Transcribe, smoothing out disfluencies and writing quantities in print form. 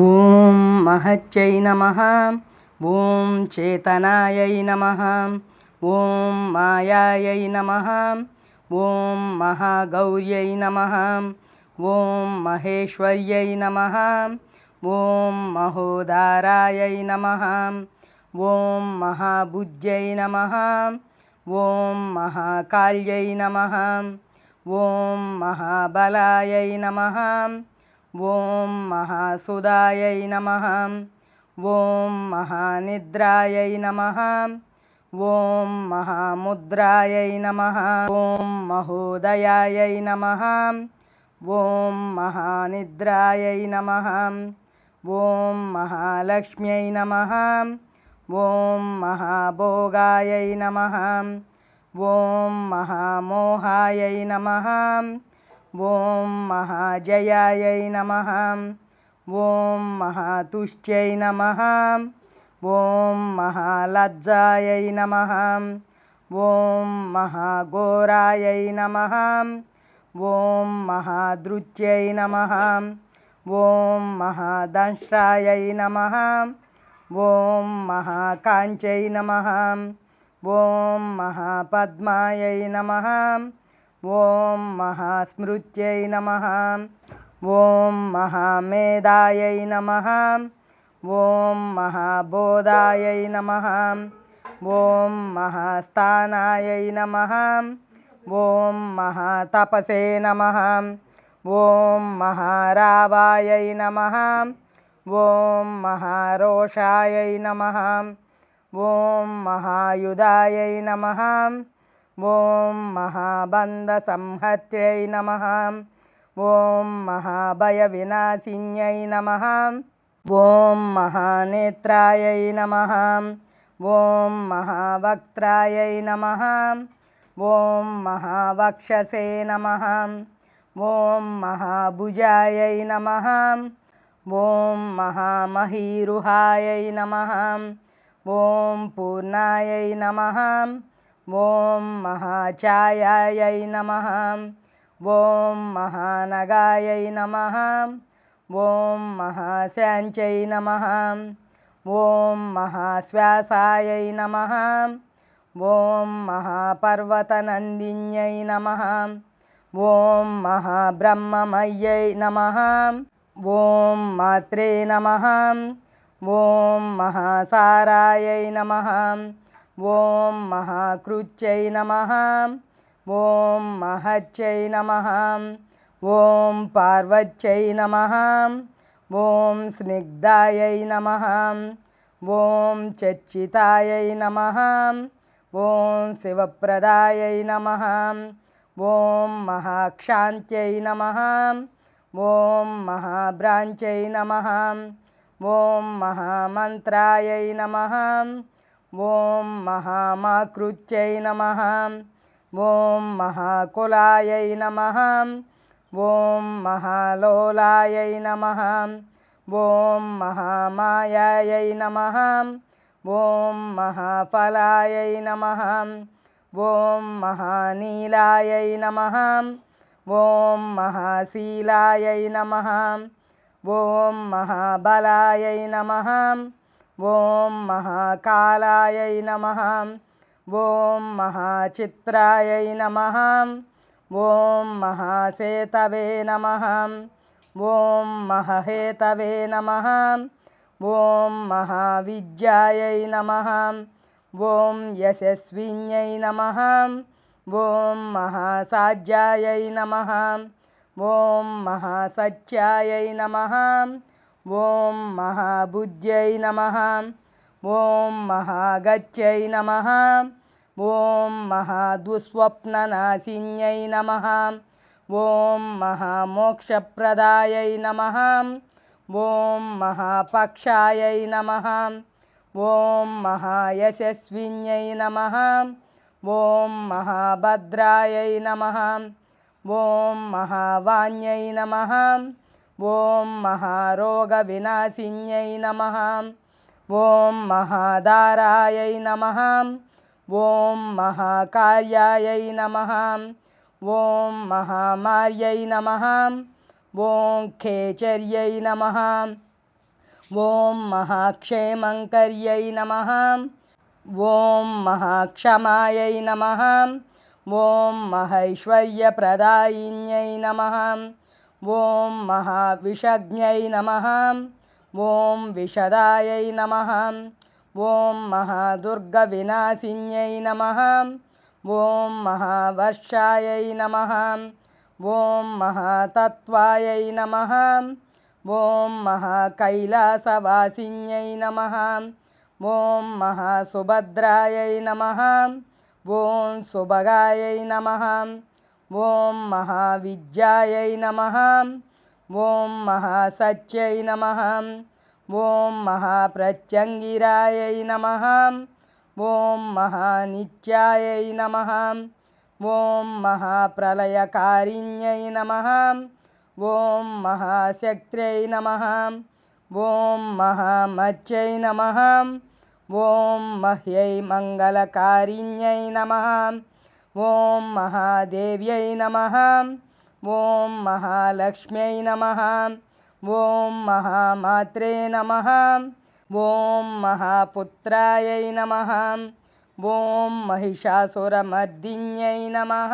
ఓం మహత్యై నమః. ఓం చేతనాయై నమః. ఓం మాయాయై నమః. ఓం మహాగౌర్యై నమః. ఓం మహేశ్వర్యై నమః. ఓం మహోదారాయై నమః. ఓం మహాబుద్ధ్యై నమః. ఓం మహాకాల్యై నమః. ఓం మహాబలాయై నమః. ఓం మహాసుదాయై నమః. ఓం మహానిద్రాయై నమః. ఓం మహాముద్రాయై నమః. ఓం మహోదయాయై నమః. ఓం మహానిద్రాయై నమః. ఓం మహాలక్ష్మ్యై నమః. ఓం మహాభోగాయై నమః. ఓం మహామోహాయై నమః. ఓం మహాజయాయై నమః. ఓం మహాతుష్ట్యై నమః. ఓం మహాలజ్జాయై నమః. ఓం మహాఘోరాయై నమః. ఓం మహాధృత్యై నమః. ఓం మహాదంష్ట్రాయై నమః. ఓం మహాకాంచై నమః. ఓం మహాపద్మాయై నమః. ఓం మహాస్మృత్యై నమః. ఓం మహామేధాయై నమః. ఓం మహాబోధాయై నమః. ఓం మహాస్థానాయై నమః. ఓం మహాతపసే నమః. ఓం మహారావాయై నమః. ఓం మహారోషాయై నమః. ఓం మహాయుధాయై నమః. ఓం మహాబంధసంహర్త్యై నమః. ఓం మహాభయవినాశిన్యై నమః. ఓం మహానేత్రాయై నమః. ఓం మహావక్త్రాయై నమః. ఓం మహావక్షసే నమః. ఓం మహాభుజాయై నమః. ఓం మహామహీరుహాయై నమః. ఓం పూర్ణాయై నమః. ఓం మహాఛాయాయై నమః. ఓం మహానగాయై నమః. ఓం మహాశాంచై నమః. ఓం మహాశ్వాసాయై నమః. ఓం మహాపర్వతనందిన్యై నమః. ఓం మహాబ్రహ్మమయ్యై నమః. ఓం మాత్రే నమః. ఓం మహాసారాయై నమః. ఓం మహాకృత్యై నమః. ఓం మహత్యై నమః. ఓం పార్వత్యై నమః. ఓం స్నిగ్ధాయై నమః. ఓం చర్చితాయై నమః. ఓం శివప్రదాయై నమః. ఓం మహాక్షాంత్యై నమః. ఓం మహాభ్రాంత్యై నమః. ఓం మహామంత్రాయై నమః. ఓం మహామాకృత్యై నమః. ఓం మహాకులాయై నమః. ఓం మహాలోలాయై నమః. ఓం మహామాయాయై నమః. ఓం మహాఫలాయై నమః. ఓం మహానీలాయై నమః. ఓం మహాశీలాయై నమః. ఓం మహాబలాయై నమః. ఓం మహాకాలాయై నమః. ఓం మహాచిత్రాయై నమః. ఓం మహాసేతవే నమః. ఓం మహేతవే నమః. ఓం మహావిద్యాయై నమః. ఓం యశస్విన్యై నమః. ఓం మహాసాధ్యాయై నమః. ఓం మహాసత్యాయై నమః. ఓం మహాబుద్ధ్యై నమః. ఓం మహాగత్యై నమః. ఓం మహాదుస్వప్ననాశిన్యై నమః. ఓం మహామోక్షప్రదాయై నమః. ఓం మహాపక్షాయై నమః. ఓం మహాయశస్విన్యై నమః. ఓం మహాభద్రాయై నమః. ఓం మహావాణ్యై నమః. ఓం మహారోగవినాశిన్యై నమః. ఓం మహాదారాయై నమః. ఓం మహాకార్యాయై నమః. ఓం మహామార్యై నమః. ఓం ఖేచర్యై నమః. ఓం మహాక్షేమంకర్యై నమః. ఓం మహాక్షమాయై నమః. ఓం మహైశ్వర్యప్రదాయిన్యై నమః. ఓం మహావిషజ్ఞై నమః. ఓం విశదాయై నమః. ఓం మహాదుర్గవినాశిన్యై నమః. ఓం మహావర్షాయై నమః. ఓం మహాతత్వాయై నమః. ఓం మహాకైలాసవాసిన్యై నమః. ఓం మహాసుభద్రాయై నమః. ఓం సుభగాయై నమః. ఓం మహావిద్యాయై నమః. ఓం మహాసత్యై నమః. ఓం మహాప్రత్యంగిరాయై నమః. ఓం మహానిత్యాయై నమః. ఓం మహాప్రళయకారిణ్యై నమః. ఓం మహాశక్త్యై నమః. ఓం మహామత్యై నమః. ఓం మహ్యై మంగళకారిణ్యై నమః. ఓం మహాదేవ్యై నమః. ఓం మహాలక్ష్మ్యై నమః. ఓం మహామాత్రే నమః. ఓం మహాపుత్రాయై నమః. ఓం మహిషాసురమర్దిన్యై నమః.